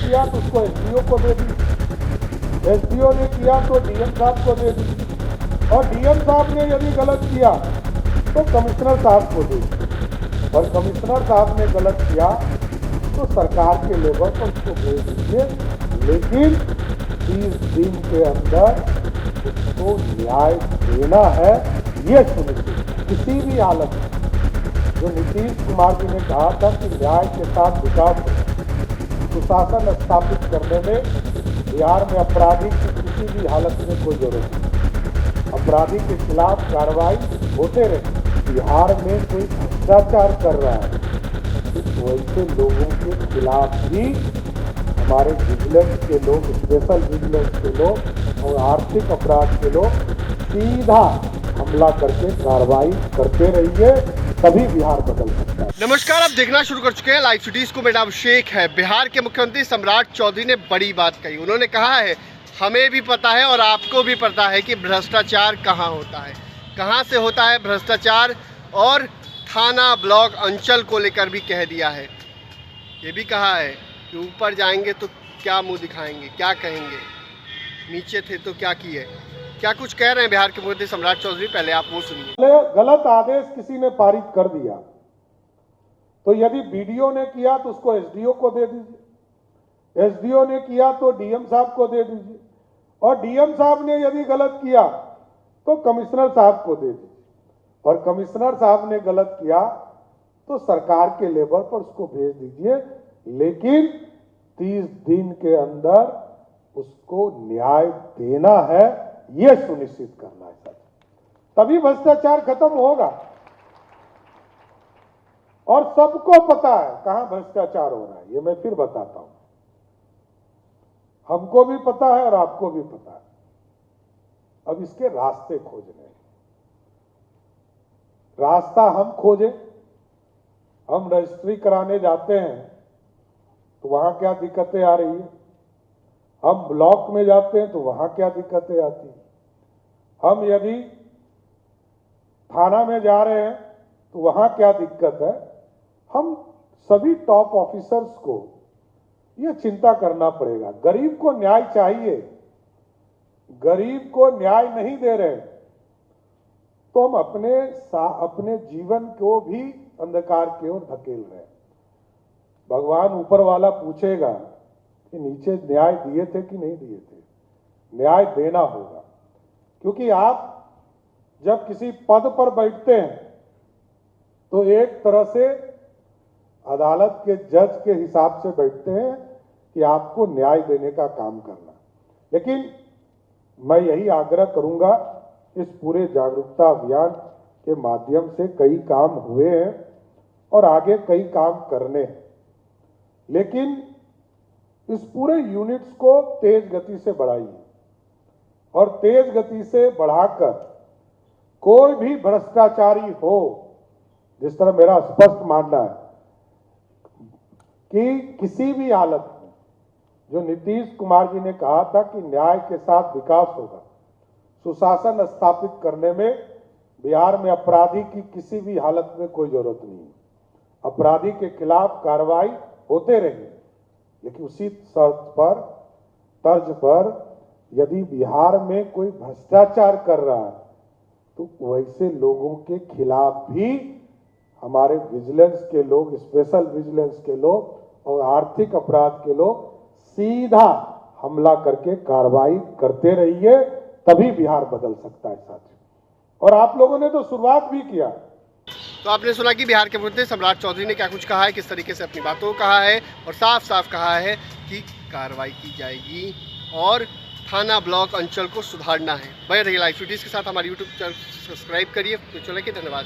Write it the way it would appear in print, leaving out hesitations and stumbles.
किया तो उसको एसडीओ को दे दी, एसडीओ ने किया तो डीएम साहब को दे दी, और डीएम साहब ने यदि गलत किया तो कमिश्नर साहब को दे दी, और कमिश्नर साहब ने गलत किया तो सरकार के लेवल पर उसको भेज दीजिए, लेकिन 30 दिन के अंदर उसको न्याय देना है, ये सुनिश्चित किसी भी हालत में। जो नीतीश कुमार जी ने कहा था कि न्याय के साथ विकास सुशासन स्थापित करने में बिहार में अपराधी की किसी भी हालत में कोई जरूरत नहीं, अपराधी के खिलाफ कार्रवाई होते रहे। बिहार में कोई भ्रष्टाचार कर रहा है तो वैसे लोगों के खिलाफ भी हमारे विजिलेंस के लोग, स्पेशल विजिलेंस के लोग और आर्थिक अपराध के लोग सीधा हमला करके कार्रवाई करते रहिए, तभी बिहार बदल सकता है। नमस्कार, आप देखना शुरू कर चुके हैं लाइव सिटीज को। मेरा नाम शेख है। बिहार के मुख्यमंत्री सम्राट चौधरी ने बड़ी बात कही। उन्होंने कहा है हमें भी पता है और आपको भी पता है कि भ्रष्टाचार कहाँ होता है, कहाँ से होता है भ्रष्टाचार, और थाना ब्लॉक अंचल को लेकर भी कह दिया है। ये भी कहा है कि ऊपर जाएंगे तो क्या मुंह दिखाएंगे, क्या कहेंगे, नीचे थे तो क्या किए। क्या कुछ कह रहे हैं बिहार के मुख्यमंत्री सम्राट चौधरी, पहले आप वो सुनिए। गलत आदेश किसी ने पारित कर दिया तो यदि बीडीओ ने किया तो उसको एसडीओ को दे दीजिए, एसडीओ ने किया तो डीएम साहब को दे दीजिए, और डीएम साहब ने यदि गलत किया तो कमिश्नर साहब को दे दीजिए, और कमिश्नर साहब ने गलत किया तो सरकार के लेवल पर उसको भेज दीजिए, लेकिन 30 दिन के अंदर उसको न्याय देना है, ये सुनिश्चित करना है सर, तभी भ्रष्टाचार खत्म होगा। और सबको पता है कहां भ्रष्टाचार हो रहा है, ये मैं फिर बताता हूं। हमको भी पता है और आपको भी पता है। अब इसके रास्ते खोजने हैं। रास्ता हम खोजें। हम रजिस्ट्री कराने जाते हैं तो वहां क्या दिक्कतें आ रही है, हम ब्लॉक में जाते हैं तो वहां क्या दिक्कतें आती हैं, हम यदि थाना में जा रहे हैं तो वहां क्या दिक्कत है। हम सभी टॉप ऑफिसर्स को यह चिंता करना पड़ेगा। गरीब को न्याय चाहिए, गरीब को न्याय नहीं दे रहे तो हम अपने जीवन को भी अंधकार की ओर धकेल रहे हैं। भगवान ऊपर वाला पूछेगा कि नीचे न्याय दिए थे कि नहीं दिए थे। न्याय देना होगा, क्योंकि आप जब किसी पद पर बैठते हैं तो एक तरह से अदालत के जज के हिसाब से बैठते हैं कि आपको न्याय देने का काम करना। लेकिन मैं यही आग्रह करूंगा, इस पूरे जागरूकता अभियान के माध्यम से कई काम हुए हैं और आगे कई काम करने हैं, लेकिन इस पूरे यूनिट्स को तेज गति से बढ़ाइए, और तेज गति से बढ़ाकर कोई भी भ्रष्टाचारी हो, जिस तरह मेरा स्पष्ट मानना है कि किसी भी हालत में, जो नीतीश कुमार जी ने कहा था कि न्याय के साथ विकास होगा, सुशासन स्थापित करने में बिहार में अपराधी की किसी भी हालत में कोई जरूरत नहीं है। अपराधी के खिलाफ कार्रवाई होते रहे, लेकिन उसी तर्ज पर यदि बिहार में कोई भ्रष्टाचार कर रहा है तो वैसे लोगों के खिलाफ भी हमारे विजिलेंस के लोग, स्पेशल विजिलेंस के लोग और आर्थिक अपराध के लोग सीधा हमला करके कार्रवाई करते रहिए, तभी बिहार बदल सकता है साथियों। और आप लोगों ने तो शुरुआत भी किया। तो आपने सुना कि बिहार के मुख्यमंत्री सम्राट चौधरी ने क्या कुछ कहा है, किस तरीके से अपनी बातों को कहा है, और साफ साफ कहा है कि कार्रवाई की जाएगी और थाना ब्लॉक अंचल को सुधारना है। बने रहिए लाइव सिटीज के साथ। हमारे यूट्यूब चैनल सब्सक्राइब करिए। तो चले कि धन्यवाद।